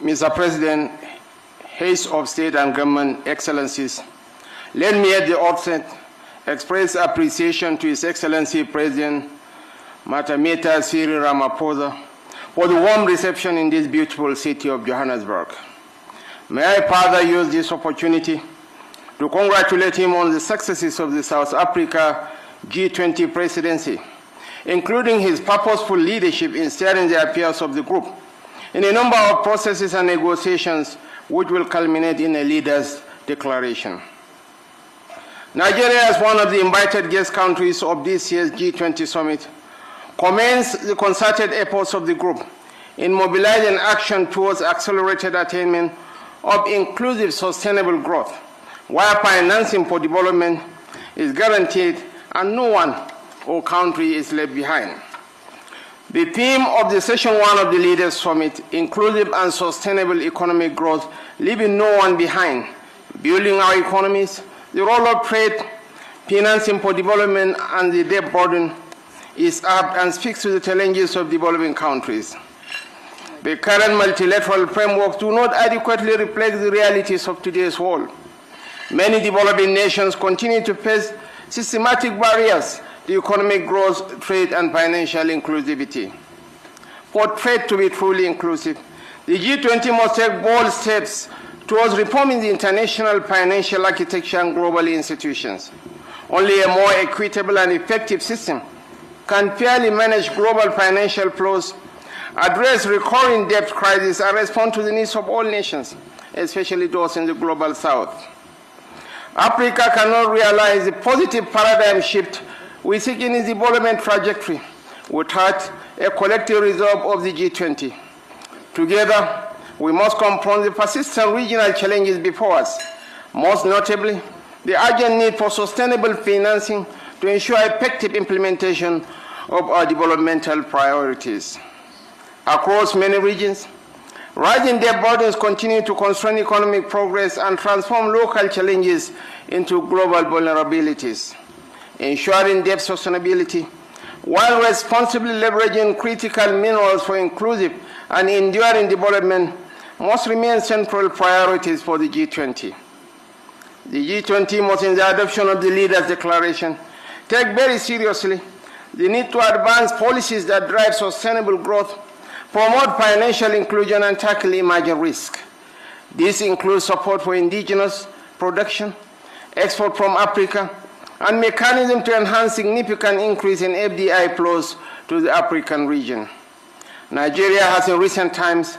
Mr. President, heads of state and government, excellencies, let me at the outset express appreciation to His Excellency President Matameta Cyril Ramaphosa for the warm reception in this beautiful city of Johannesburg. May I further use this opportunity to congratulate him on the successes of the South Africa G20 presidency, including his purposeful leadership in steering the affairs of the group in a number of processes and negotiations which will culminate in a leader's declaration. Nigeria, as one of the invited guest countries of this year's G20 summit, commends the concerted efforts of the group in mobilizing action towards accelerated attainment of inclusive sustainable growth, where financing for development is guaranteed and no one or country is left behind. The theme of the Session 1 of the Leaders Summit, Inclusive and Sustainable Economic Growth, leaving no one behind, building our economies, the role of trade, financing for development, and the debt burden is up and speaks to the challenges of developing countries. The current multilateral frameworks do not adequately reflect the realities of today's world. Many developing nations continue to face systematic barriers to economic growth, trade, and financial inclusivity. For trade to be truly inclusive, the G20 must take bold steps towards reforming the international financial architecture and global institutions. Only a more equitable and effective system can fairly manage global financial flows, address recurring debt crises, and respond to the needs of all nations, especially those in the global south. Africa cannot realize the positive paradigm shift we seek in its development trajectory without a collective resolve of the G20. Together, we must confront the persistent regional challenges before us, most notably the urgent need for sustainable financing to ensure effective implementation of our developmental priorities. Across many regions, rising debt burdens continue to constrain economic progress and transform local challenges into global vulnerabilities. Ensuring debt sustainability while responsibly leveraging critical minerals for inclusive and enduring development must remain central priorities for the G20. The G20 must, in the adoption of the Leaders' Declaration, take very seriously the need to advance policies that drive sustainable growth, promote financial inclusion, and tackle emerging risk. This includes support for indigenous production, export from Africa, and mechanism to enhance significant increase in FDI flows to the African region. Nigeria has in recent times